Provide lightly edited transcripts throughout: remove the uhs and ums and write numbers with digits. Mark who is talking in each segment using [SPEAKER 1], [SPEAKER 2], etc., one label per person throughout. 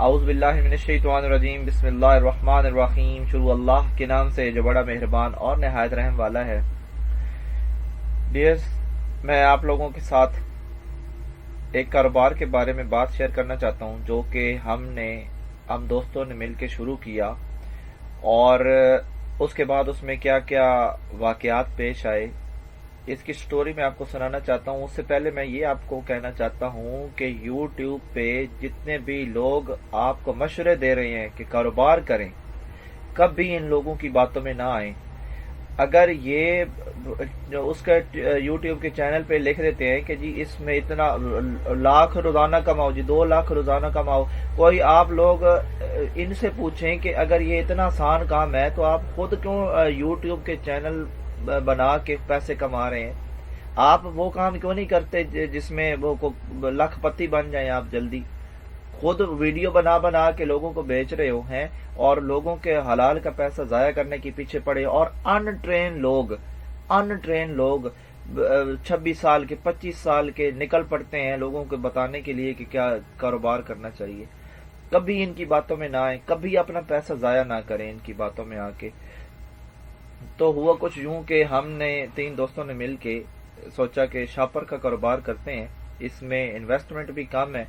[SPEAKER 1] اعوذ باللہ من الشیطان الرجیم بسم اللہ الرحمن الرحیم شروع اللہ کے نام سے جو بڑا مہربان اور نہایت رحم والا ہے۔ ڈیئرز، میں آپ لوگوں کے ساتھ ایک کاروبار کے بارے میں بات شیئر کرنا چاہتا ہوں جو کہ ہم دوستوں نے مل کے شروع کیا، اور اس کے بعد اس میں کیا کیا واقعات پیش آئے، اس کی سٹوری میں آپ کو سنانا چاہتا ہوں۔ اس سے پہلے میں یہ آپ کو کہنا چاہتا ہوں کہ یوٹیوب پہ جتنے بھی لوگ آپ کو مشورے دے رہے ہیں کہ کاروبار کریں، کبھی ان لوگوں کی باتوں میں نہ آئیں۔ اگر یہ اس کا یوٹیوب کے چینل پہ لکھ دیتے ہیں کہ جی اس میں اتنا لاکھ روزانہ کماؤ، جی 2 لاکھ روزانہ کماؤ، کوئی آپ لوگ ان سے پوچھیں کہ اگر یہ اتنا آسان کام ہے تو آپ خود کیوں یوٹیوب کے چینل بنا کے پیسے کما رہے ہیں؟ آپ وہ کام کیوں نہیں کرتے جس میں وہ لکھ پتی بن جائیں؟ آپ جلدی خود ویڈیو بنا کے لوگوں کو بیچ رہے ہیں اور لوگوں کے حلال کا پیسہ ضائع کرنے کے پیچھے پڑے، اور ان ٹرین لوگ 26 سال کے 25 سال کے نکل پڑتے ہیں لوگوں کو بتانے کے لیے کہ کیا کاروبار کرنا چاہیے۔ کبھی ان کی باتوں میں نہ آئیں، کبھی اپنا پیسہ ضائع نہ کریں ان کی باتوں میں آ کے۔ تو ہوا کچھ یوں کہ ہم نے 3 دوستوں نے مل کے سوچا کہ شاپر کا کاروبار کرتے ہیں، اس میں انویسٹمنٹ بھی کم ہے۔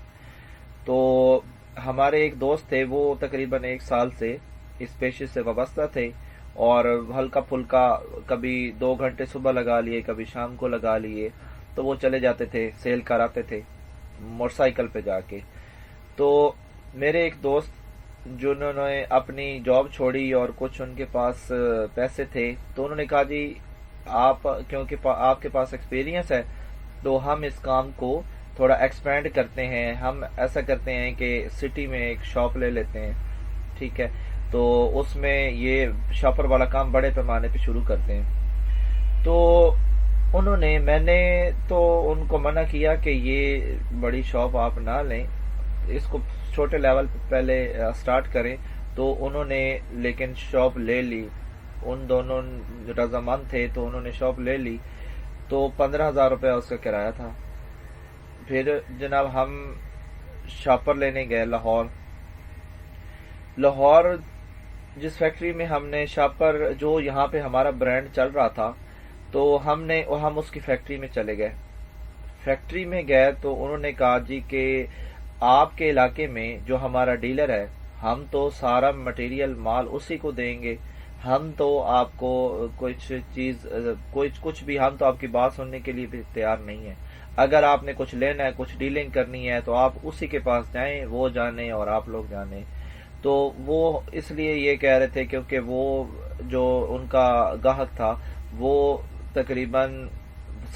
[SPEAKER 1] تو ہمارے ایک دوست تھے، وہ تقریباً 1 سال سے اس پیشے سے وابستہ تھے، اور ہلکا پھلکا کبھی 2 گھنٹے صبح لگا لیے، کبھی شام کو لگا لیے، تو وہ چلے جاتے تھے، سیل کراتے تھے موٹر سائیکل پہ جا کے۔ تو میرے ایک دوست جنہوں نے اپنی جاب چھوڑی اور کچھ ان کے پاس پیسے تھے، تو انہوں نے کہا جی کیونکہ آپ کے پاس ایکسپیرینس ہے تو ہم اس کام کو تھوڑا ایکسپینڈ کرتے ہیں، ہم ایسا کرتے ہیں کہ سٹی میں ایک شاپ لے لیتے ہیں، ٹھیک ہے، تو اس میں یہ شاپر والا کام بڑے پیمانے پہ شروع کرتے ہیں۔ تو میں نے تو ان کو منع کیا کہ یہ بڑی شاپ آپ نہ لیں، اس کو چھوٹے لیول پہ پہلے سٹارٹ کریں۔ تو انہوں نے لیکن شاپ لے لی، ان دونوں رضامند تھے تو انہوں نے شاپ لے لی۔ تو 15,000 روپے اس کا کرایہ تھا۔ پھر جناب ہم شاپر لینے گئے لاہور، جس فیکٹری میں ہم نے شاپر، جو یہاں پہ ہمارا برانڈ چل رہا تھا، تو ہم اس کی فیکٹری میں چلے گئے۔ فیکٹری میں گئے تو انہوں نے کہا جی کہ آپ کے علاقے میں جو ہمارا ڈیلر ہے، ہم تو سارا مٹیریل مال اسی کو دیں گے، ہم تو آپ کو کچھ بھی ہم تو آپ کی بات سننے کے لیے بھی تیار نہیں ہیں۔ اگر آپ نے کچھ لینا ہے، کچھ ڈیلنگ کرنی ہے تو آپ اسی کے پاس جائیں، وہ جانے اور آپ لوگ جانے۔ تو وہ اس لیے یہ کہہ رہے تھے کیونکہ وہ جو ان کا گاہک تھا وہ تقریباً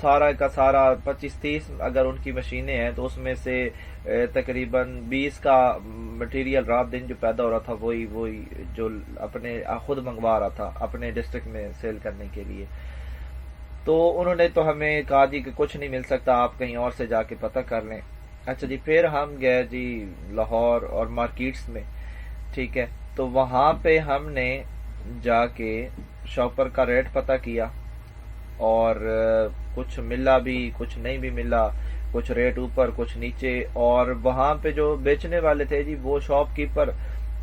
[SPEAKER 1] سارا کا سارا 25-30 اگر ان کی مشینیں ہیں تو اس میں سے تقریباً 20 کا مٹیریل رات دن جو پیدا ہو رہا تھا وہی جو اپنے خود منگوا رہا تھا اپنے ڈسٹرکٹ میں سیل کرنے کے لیے۔ تو انہوں نے تو ہمیں کہا جی کہ کچھ نہیں مل سکتا، آپ کہیں اور سے جا کے پتہ کر لیں۔ اچھا جی، پھر ہم گئے جی لاہور اور مارکیٹس میں، ٹھیک ہے، تو وہاں پہ ہم نے جا کے شاپر کا ریٹ پتہ کیا، اور کچھ ملا بھی، کچھ نہیں بھی ملا، کچھ ریٹ اوپر کچھ نیچے۔ اور وہاں پہ جو بیچنے والے تھے جی، وہ شاپ کیپر،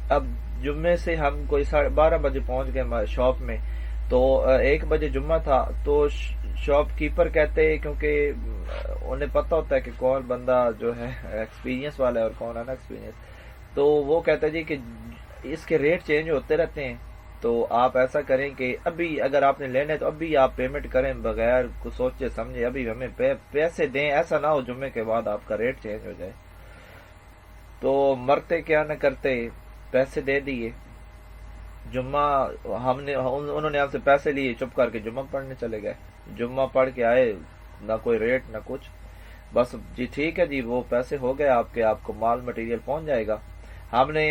[SPEAKER 1] اب جمعے سے ہم کوئی 12:30 بجے پہنچ گئے شاپ میں، تو 1 بجے جمعہ تھا، تو شاپ کیپر کہتے، کیونکہ انہیں پتہ ہوتا ہے کہ کون بندہ جو ہے ایکسپیرینس والا ہے اور کون ہے نا ایکسپیرینس، تو وہ کہتا جی کہ اس کے ریٹ چینج ہوتے رہتے ہیں، تو آپ ایسا کریں کہ ابھی اگر آپ نے لینے تو ابھی آپ پیمنٹ کریں بغیر کچھ سوچے سمجھے، ابھی ہمیں پیسے دیں، ایسا نہ ہو جمعے کے بعد آپ کا ریٹ چینج ہو جائے۔ تو مرتے کیا نہ کرتے، پیسے دے دیے۔ جمعہ انہوں نے ہم سے پیسے لیے، چپ کر کے جمعہ پڑھنے چلے گئے۔ جمعہ پڑھ کے آئے، نہ کوئی ریٹ نہ کچھ، بس جی ٹھیک ہے جی وہ پیسے ہو گئے آپ کو مال مٹیریل پہنچ جائے گا۔ ہم نے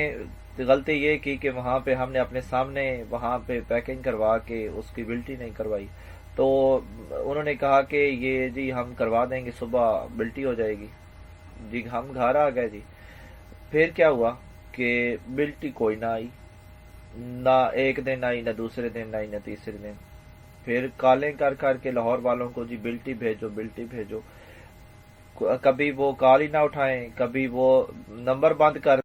[SPEAKER 1] غلطی یہ کی کہ وہاں پہ ہم نے اپنے سامنے وہاں پہ پیکنگ کروا کے اس کی بلٹی نہیں کروائی، تو انہوں نے کہا کہ یہ جی ہم کروا دیں گے، صبح بلٹی ہو جائے گی جی۔ ہم گھر آ گئے جی۔ پھر کیا ہوا کہ بلٹی کوئی نہ آئی، نہ ایک دن آئی، نہ دوسرے دن آئی، نہ تیسرے دن۔ پھر کالیں کر کے لاہور والوں کو جی بلٹی بھیجو، کبھی وہ کال ہی نہ اٹھائیں، کبھی وہ نمبر بند کر،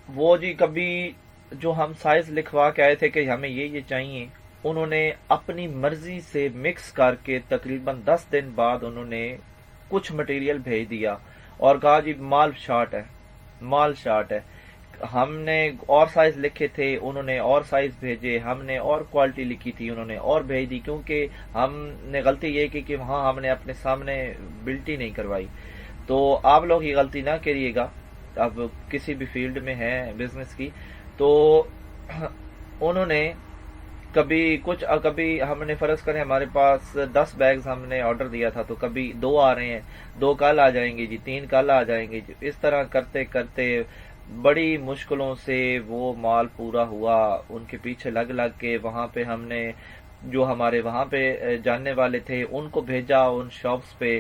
[SPEAKER 1] وہ جی کبھی جو ہم سائز لکھوا کے آئے تھے کہ ہمیں یہ چاہیے، انہوں نے اپنی مرضی سے مکس کر کے تقریباً 10 دن بعد انہوں نے کچھ مٹیریل بھیج دیا اور کہا جی مال شارٹ ہے، مال شارٹ ہے۔ ہم نے اور سائز لکھے تھے، انہوں نے اور سائز بھیجے، ہم نے اور کوالٹی لکھی تھی، انہوں نے اور بھیج دی، کیونکہ ہم نے غلطی یہ کی کہ وہاں ہم نے اپنے سامنے بلٹی نہیں کروائی۔ تو آپ لوگ یہ غلطی نہ کریے گا، اب کسی بھی فیلڈ میں ہے بزنس کی، تو انہوں نے کبھی ہم نے فرض کریں ہمارے پاس 10 بیگز ہم نے آرڈر دیا تھا، تو کبھی 2 آ رہے ہیں، 2 کل آ جائیں گے جی، 3 کل آ جائیں گے جی، اس طرح کرتے کرتے بڑی مشکلوں سے وہ مال پورا ہوا۔ ان کے پیچھے لگ کے وہاں پہ ہم نے جو ہمارے وہاں پہ جاننے والے تھے ان کو بھیجا ان شاپس پہ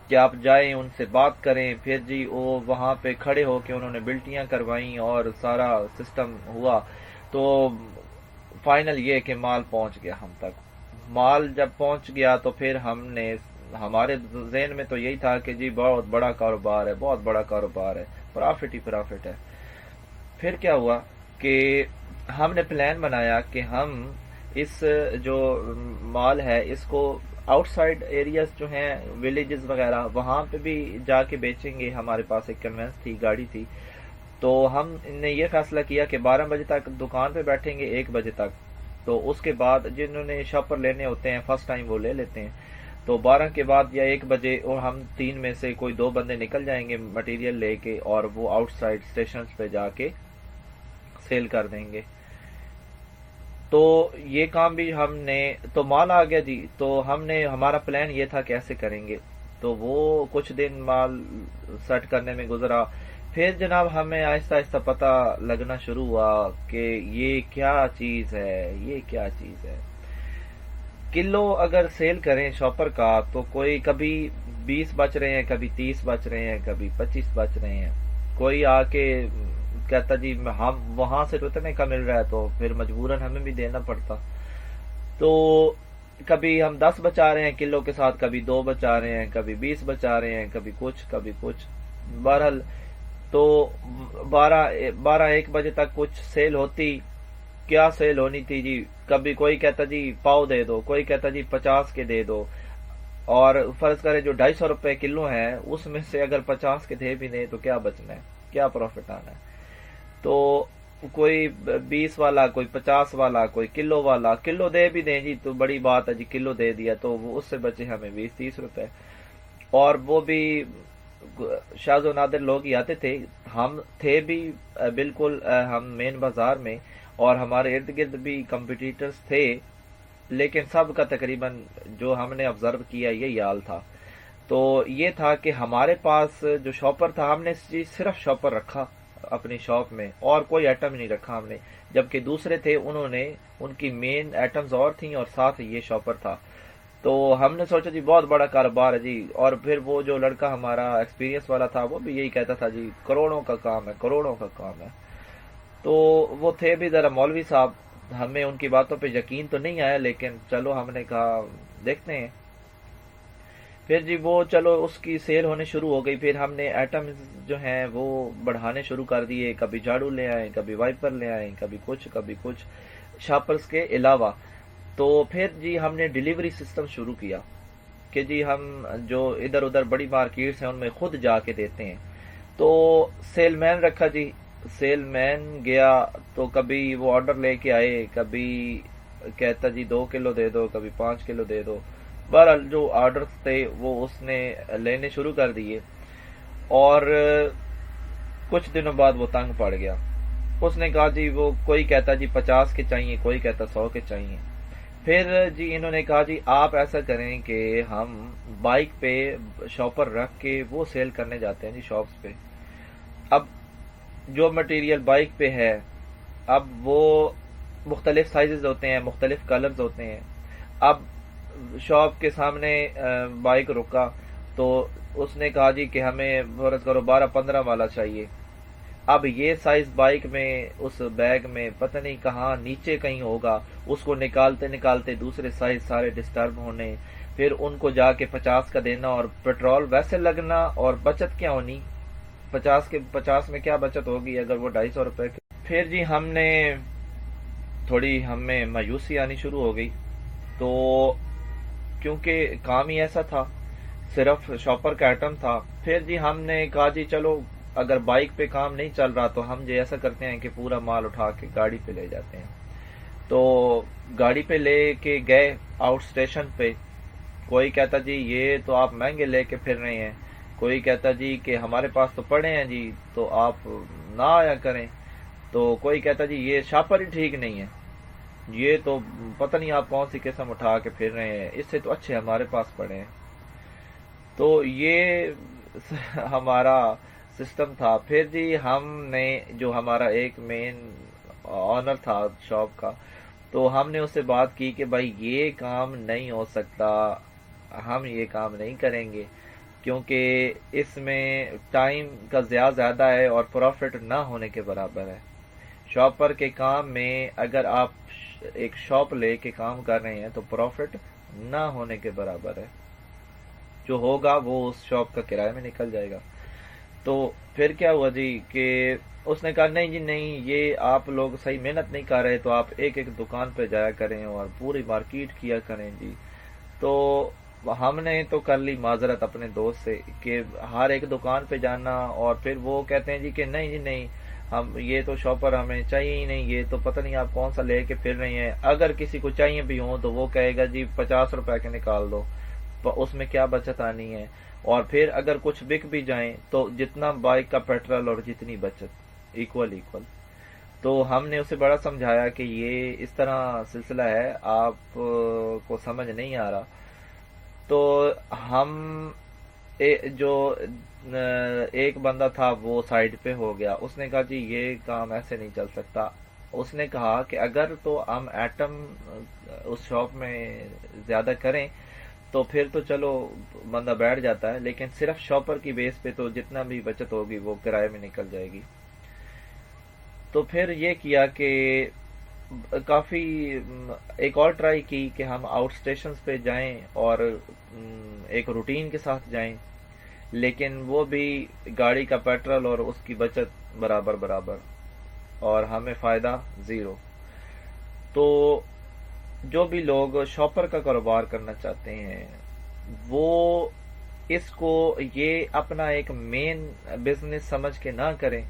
[SPEAKER 1] کہ آپ جائیں ان سے بات کریں، پھر جی وہ وہاں پہ کھڑے ہو کے انہوں نے بلٹیاں کروائیں اور سارا سسٹم ہوا۔ تو فائنل یہ کہ مال پہنچ گیا ہم تک۔ مال جب پہنچ گیا تو پھر ہمارے ذہن میں تو یہی تھا کہ جی بہت بڑا کاروبار ہے، بہت بڑا کاروبار ہے، پرافٹ ہی پرافٹ ہے۔ پھر کیا ہوا کہ ہم نے پلان بنایا کہ ہم اس جو مال ہے اس کو آؤٹ سائڈ ایریاز جو ہیں ولیجز وغیرہ وہاں پہ بھی جا کے بیچیں گے۔ ہمارے پاس ایک کنوینس تھی، گاڑی تھی، تو ہم نے یہ فیصلہ کیا کہ 12 بجے تک دکان پہ بیٹھیں گے، 1 بجے تک، تو اس کے بعد جنہوں نے شاپر لینے ہوتے ہیں فرسٹ ٹائم وہ لے لیتے ہیں، تو 12 کے بعد یا 1 بجے اور ہم 3 میں سے کوئی 2 بندے نکل جائیں گے مٹیریل لے کے اور وہ آؤٹ سائڈ اسٹیشنز پہ جا کے سیل کر دیں گے۔ تو یہ کام بھی ہم نے، تو مال آ گیا جی، تو ہم نے ہمارا پلان یہ تھا کیسے کریں گے، تو وہ کچھ دن مال سیٹ کرنے میں گزرا۔ پھر جناب ہمیں آہستہ آہستہ پتہ لگنا شروع ہوا کہ یہ کیا چیز ہے، یہ کیا چیز ہے۔ کلو اگر سیل کریں شاپر کا تو کوئی کبھی 20 بچ رہے ہیں، کبھی 30 بچ رہے ہیں، کبھی 25 بچ رہے ہیں۔ کوئی آ کے کہتا جی ہم وہاں سے اتنے کا مل رہا ہے تو پھر مجبوراً ہمیں بھی دینا پڑتا۔ تو کبھی ہم 10 بچا رہے ہیں کلو کے ساتھ، کبھی 2 بچا رہے ہیں، کبھی 20 بچا رہے ہیں، کبھی کچھ۔ بہرحال تو 12-1 بجے تک کچھ سیل ہوتی۔ کیا سیل ہونی تھی جی، کبھی کوئی کہتا جی پاؤ دے دو، کوئی کہتا جی 50 کے دے دو، اور فرض کریں جو 250 روپے کلو ہے اس میں سے اگر 50 کے دے بھی دیں تو کیا بچنا ہے، کیا پروفٹ آنا ہے۔ تو کوئی 20 والا، کوئی 50 والا، کوئی کلو والا، کلو دے بھی دیں جی تو بڑی بات ہے جی، کلو دے دیا تو اس سے بچے ہمیں 20-30 روپے، اور وہ بھی شاذ و نادر لوگ ہی آتے تھے۔ ہم تھے بھی بالکل ہم مین بازار میں اور ہمارے ارد گرد بھی کمپٹیٹرز تھے، لیکن سب کا تقریباً جو ہم نے آبزرو کیا یہی حال تھا۔ تو یہ تھا کہ ہمارے پاس جو شاپر تھا ہم نے صرف شاپر رکھا اپنی شاپ میں اور کوئی آئٹم نہیں رکھا ہم نے، جبکہ دوسرے تھے انہوں نے ان کی مین آئٹمز اور تھیں اور ساتھ یہ شاپر تھا۔ تو ہم نے سوچا جی بہت بڑا کاروبار ہے جی، اور پھر وہ جو لڑکا ہمارا ایکسپیرینس والا تھا وہ بھی یہی کہتا تھا جی کروڑوں کا کام ہے، کروڑوں کا کام ہے۔ تو وہ تھے بھی ذرا مولوی صاحب، ہمیں ان کی باتوں پہ یقین تو نہیں آیا، لیکن چلو ہم نے کہا دیکھتے ہیں۔ پھر جی وہ چلو اس کی سیل ہونے شروع ہو گئی، پھر ہم نے آئٹم جو ہیں وہ بڑھانے شروع کر دیے، کبھی جھاڑو لے آئیں، کبھی وائپر لے آئیں، کبھی کچھ شاپرز کے علاوہ۔ تو پھر جی ہم نے ڈیلیوری سسٹم شروع کیا کہ جی ہم جو ادھر ادھر بڑی مارکیٹس ہیں ان میں خود جا کے دیتے ہیں۔ تو سیل مین رکھا جی، سیل مین گیا تو کبھی وہ آرڈر لے کے آئے، کبھی کہتا جی 2 کلو دے دو، کبھی 5 کلو دے دو۔ بہرحال جو آرڈرز تھے وہ اس نے لینے شروع کر دیے، اور کچھ دنوں بعد وہ تنگ پڑ گیا۔ اس نے کہا جی وہ کوئی کہتا جی 50 کے چاہیے، کوئی کہتا 100 کے چاہیے۔ پھر جی انہوں نے کہا جی آپ ایسا کریں کہ ہم بائک پہ شاپر رکھ کے وہ سیل کرنے جاتے ہیں جی شاپس پہ۔ اب جو مٹیریل بائک پہ ہے اب وہ مختلف سائزز ہوتے ہیں، مختلف کلرز ہوتے ہیں۔ اب شاپ کے سامنے بائک رکا تو اس نے کہا جی کہ ہمیں فرض کرو 12-15 والا چاہیے۔ اب یہ سائز بائک میں اس بیگ میں پتہ نہیں کہاں نیچے کہیں ہوگا، اس کو نکالتے دوسرے سائز سارے ڈسٹرب ہونے، پھر ان کو جا کے 50 کا دینا اور پیٹرول ویسے لگنا اور بچت کیا ہونی، 50 میں کیا بچت ہوگی اگر وہ 250 روپے کی. پھر جی ہمیں مایوسی آنی شروع ہو گئی. تو کیونکہ کام ہی ایسا تھا, صرف شاپر کا آئٹم تھا. پھر جی ہم نے کہا جی چلو اگر بائک پہ کام نہیں چل رہا تو ہم جی ایسا کرتے ہیں کہ پورا مال اٹھا کے گاڑی پہ لے جاتے ہیں. تو گاڑی پہ لے کے گئے آؤٹ اسٹیشن پہ. کوئی کہتا جی یہ تو آپ مہنگے لے کے پھر رہے ہیں, کوئی کہتا جی کہ ہمارے پاس تو پڑے ہیں جی تو آپ نہ آیا کریں, تو کوئی کہتا جی یہ شاپر ہی ٹھیک نہیں ہے, یہ تو پتہ نہیں آپ کون سی قسم اٹھا کے پھر رہے ہیں, اس سے تو اچھے ہمارے پاس پڑے ہیں. تو یہ ہمارا سسٹم تھا. پھر جی ہم نے جو ہمارا ایک مین آنر تھا شاپ کا, تو ہم نے اس سے بات کی کہ بھائی یہ کام نہیں ہو سکتا, ہم یہ کام نہیں کریں گے کیونکہ اس میں ٹائم کا زیادہ ہے اور پروفٹ نہ ہونے کے برابر ہے. شاپر کے کام میں اگر آپ ایک شاپ لے کے کام کر رہے ہیں تو پروفٹ نہ ہونے کے برابر ہے. جو ہوگا وہ اس شاپ کا کرایہ میں نکل جائے گا. تو پھر کیا ہوا جی کہ اس نے کہا نہیں جی نہیں, یہ آپ لوگ صحیح محنت نہیں کر رہے, تو آپ ایک دکان پہ جایا کریں اور پوری مارکیٹ کیا کریں جی. تو ہم نے تو کر لی معذرت اپنے دوست سے کہ ہر ایک دکان پہ جانا, اور پھر وہ کہتے ہیں جی کہ نہیں جی نہیں, ہم یہ تو شاپر ہمیں چاہیے ہی نہیں, یہ تو پتہ نہیں آپ کون سا لے کے پھر رہے ہیں. اگر کسی کو چاہیے بھی ہوں تو وہ کہے گا جی 50 روپے کے نکال دو, اس میں کیا بچت آنی ہے. اور پھر اگر کچھ بک بھی جائیں تو جتنا بائک کا پیٹرول اور جتنی بچت ایکول. تو ہم نے اسے بڑا سمجھایا کہ یہ اس طرح سلسلہ ہے, آپ کو سمجھ نہیں آ رہا. تو ہم جو ایک بندہ تھا وہ سائڈ پہ ہو گیا, اس نے کہا جی یہ کام ایسے نہیں چل سکتا. اس نے کہا کہ اگر تو ہم ایٹم اس شاپ میں زیادہ کریں تو پھر تو چلو بندہ بیٹھ جاتا ہے, لیکن صرف شاپر کی بیس پہ تو جتنا بھی بچت ہوگی وہ کرائے میں نکل جائے گی. تو پھر یہ کیا کہ کافی ایک اور ٹرائی کی کہ ہم آؤٹ اسٹیشنز پہ جائیں اور ایک روٹین کے ساتھ جائیں, لیکن وہ بھی گاڑی کا پیٹرول اور اس کی بچت برابر اور ہمیں فائدہ زیرو. تو جو بھی لوگ شاپر کا کاروبار کرنا چاہتے ہیں وہ اس کو یہ اپنا ایک مین بزنس سمجھ کے نہ کریں.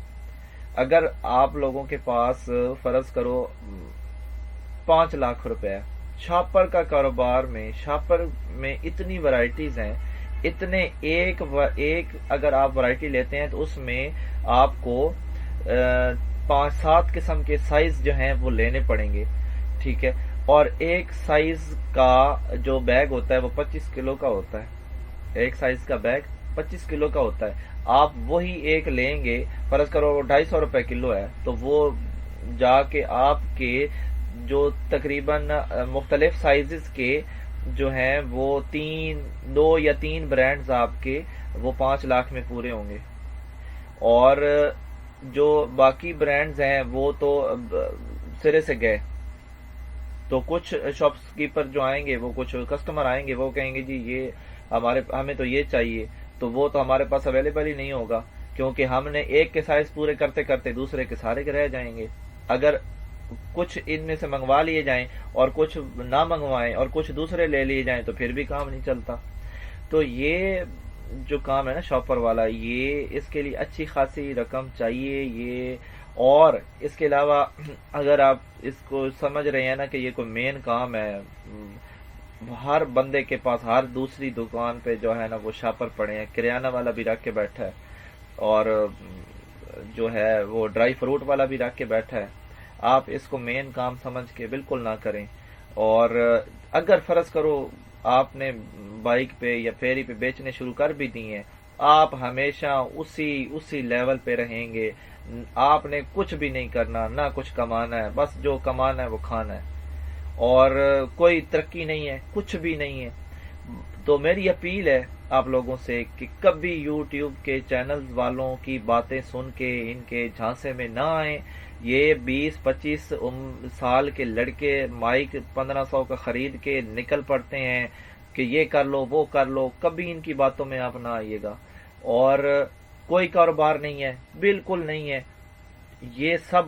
[SPEAKER 1] اگر آپ لوگوں کے پاس فرض کرو 5 لاکھ روپے, شاپر کا کاروبار میں شاپر میں اتنی ورائٹیز ہیں, اتنے ایک اگر آپ ورائٹی لیتے ہیں تو اس میں آپ کو 5-7 قسم کے سائز جو ہیں وہ لینے پڑیں گے, ٹھیک ہے. اور ایک سائز کا جو بیگ ہوتا ہے وہ 25 کلو کا ہوتا ہے, ایک سائز کا بیگ 25 کلو کا ہوتا ہے. آپ وہی ایک لیں گے, فرض کرو 250 روپے کلو ہے, تو وہ جا کے آپ کے جو تقریباً مختلف سائزز کے جو ہیں وہ 2 یا 3 برانڈز آپ کے وہ 5 لاکھ میں پورے ہوں گے. اور جو باقی برانڈز ہیں وہ تو سرے سے گئے. تو کچھ شاپس کیپر جو آئیں گے, وہ کچھ کسٹمر آئیں گے, وہ کہیں گے جی یہ ہمیں تو یہ چاہیے, تو وہ تو ہمارے پاس اویلیبل ہی نہیں ہوگا, کیونکہ ہم نے ایک کے سائز پورے کرتے کرتے دوسرے کے سارے کے رہ جائیں گے. اگر کچھ ان میں سے منگوا لیے جائیں اور کچھ نہ منگوائیں اور کچھ دوسرے لے لیے جائیں تو پھر بھی کام نہیں چلتا. تو یہ جو کام ہے نا شاپر والا, یہ اس کے لیے اچھی خاصی رقم چاہیے یہ. اور اس کے علاوہ اگر آپ اس کو سمجھ رہے ہیں نا کہ یہ کوئی مین کام ہے, ہر بندے کے پاس ہر دوسری دکان پہ جو ہے نا وہ شاپر پڑے ہیں, کریانہ والا بھی رکھ کے بیٹھا ہے اور جو ہے وہ ڈرائی فروٹ والا بھی رکھ کے بیٹھا ہے. آپ اس کو مین کام سمجھ کے بالکل نہ کریں. اور اگر فرض کرو آپ نے بائک پہ یا فیری پہ بیچنے شروع کر بھی دی ہیں, آپ ہمیشہ اسی لیول پہ رہیں گے. آپ نے کچھ بھی نہیں کرنا, نہ کچھ کمانا ہے, بس جو کمانا ہے وہ کھانا ہے, اور کوئی ترقی نہیں ہے, کچھ بھی نہیں ہے. تو میری اپیل ہے آپ لوگوں سے کہ کبھی یوٹیوب کے چینلز والوں کی باتیں سن کے ان کے جھانسے میں نہ آئیں. یہ 20-25 سال کے لڑکے مائک 1500 کا خرید کے نکل پڑتے ہیں کہ یہ کر لو وہ کر لو, کبھی ان کی باتوں میں آپ نہ آئیے گا. اور کوئی کاروبار نہیں ہے، بالکل نہیں ہے. یہ سب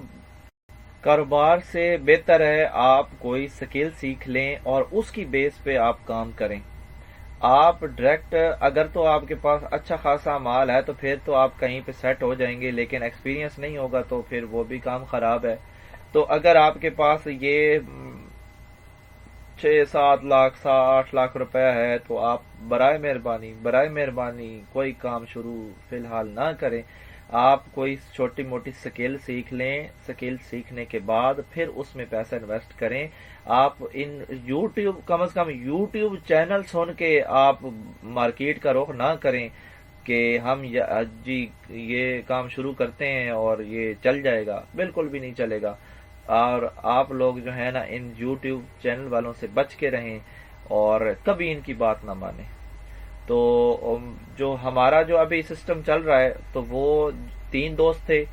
[SPEAKER 1] کاروبار سے بہتر ہے آپ کوئی سکل سیکھ لیں اور اس کی بیس پہ آپ کام کریں. آپ ڈائریکٹ اگر تو آپ کے پاس اچھا خاصا مال ہے تو پھر تو آپ کہیں پہ سیٹ ہو جائیں گے، لیکن ایکسپیرینس نہیں ہوگا تو پھر وہ بھی کام خراب ہے. تو اگر آپ کے پاس یہ 6-7 لاکھ 8 لاکھ روپے ہے تو آپ برائے مہربانی کوئی کام شروع فی الحال نہ کریں. آپ کوئی چھوٹی موٹی سکل سیکھ لیں، سکل سیکھنے کے بعد پھر اس میں پیسہ انویسٹ کریں. آپ ان یوٹیوب کم از کم یوٹیوب چینل سن کے آپ مارکیٹ کا رخ نہ کریں کہ ہم جی یہ کام شروع کرتے ہیں اور یہ چل جائے گا. بالکل بھی نہیں چلے گا. اور آپ لوگ جو ہے نا ان یوٹیوب چینل والوں سے بچ کے رہیں اور کبھی ان کی بات نہ مانیں. تو جو ہمارا جو ابھی سسٹم چل رہا ہے تو وہ 3 دوست تھے،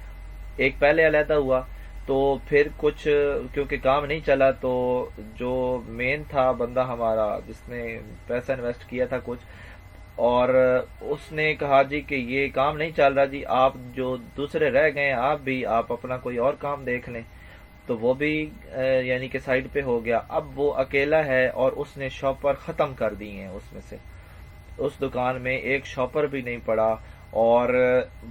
[SPEAKER 1] ایک پہلے علیحدہ ہوا، تو پھر کچھ کیونکہ کام نہیں چلا تو جو مین تھا بندہ ہمارا جس نے پیسہ انویسٹ کیا تھا کچھ، اور اس نے کہا جی کہ یہ کام نہیں چل رہا جی، آپ جو دوسرے رہ گئے آپ اپنا کوئی اور کام دیکھ لیں. تو وہ بھی یعنی کہ سائڈ پہ ہو گیا. اب وہ اکیلا ہے اور اس نے شاپر ختم کر دی ہیں. اس میں سے اس دکان میں ایک شاپر بھی نہیں پڑا، اور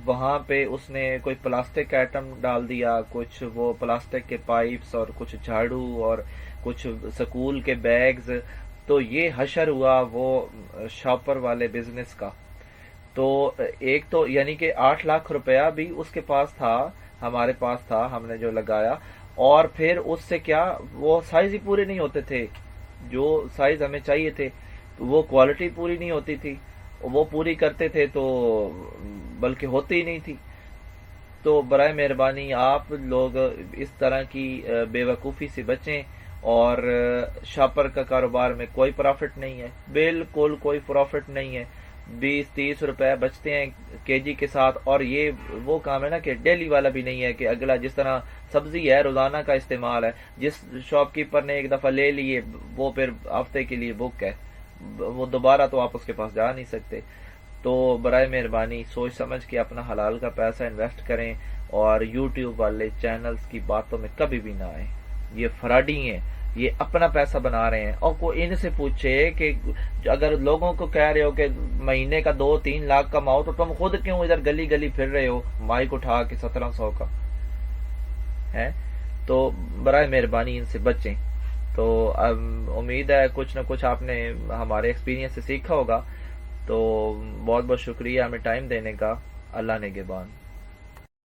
[SPEAKER 1] وہاں پہ اس نے کوئی پلاسٹک آئٹم ڈال دیا، کچھ وہ پلاسٹک کے پائپس اور کچھ جھاڑو اور کچھ سکول کے بیگز. تو یہ حشر ہوا وہ شاپر والے بزنس کا. تو ایک تو یعنی کہ 8 لاکھ روپیہ بھی اس کے پاس تھا، ہمارے پاس تھا، ہم نے جو لگایا. اور پھر اس سے کیا وہ سائز ہی پورے نہیں ہوتے تھے جو سائز ہمیں چاہیے تھے، وہ کوالٹی پوری نہیں ہوتی تھی. وہ پوری کرتے تھے تو بلکہ ہوتی ہی نہیں تھی. تو برائے مہربانی آپ لوگ اس طرح کی بے وقوفی سے بچیں. اور شاپر کا کاروبار میں کوئی پروفٹ نہیں ہے، بالکل کوئی پروفٹ نہیں ہے. 20-30 روپے بچتے ہیں کے جی کے ساتھ. اور یہ وہ کام ہے نا کہ ڈیلی والا بھی نہیں ہے کہ اگلا جس طرح سبزی ہے روزانہ کا استعمال ہے، جس شاپ کیپر نے ایک دفعہ لے لیے وہ پھر ہفتے کے لیے بک ہے، وہ دوبارہ تو آپ اس کے پاس جا نہیں سکتے. تو برائے مہربانی سوچ سمجھ کے اپنا حلال کا پیسہ انویسٹ کریں اور یوٹیوب والے چینلز کی باتوں میں کبھی بھی نہ آئیں. یہ فراڈی ہیں، یہ اپنا پیسہ بنا رہے ہیں. اور کوئی ان سے پوچھے کہ اگر لوگوں کو کہہ رہے ہو کہ مہینے کا 2-3 لاکھ کماؤ تو تم خود کیوں ادھر گلی گلی پھر رہے ہو مائک اٹھا کے 1700 کا ہے. تو برائے مہربانی ان سے بچیں. تو امید ہے کچھ نہ کچھ آپ نے ہمارے ایکسپیرینس سے سیکھا ہوگا. تو بہت بہت شکریہ ہمیں ٹائم دینے کا. اللہ نگہبان.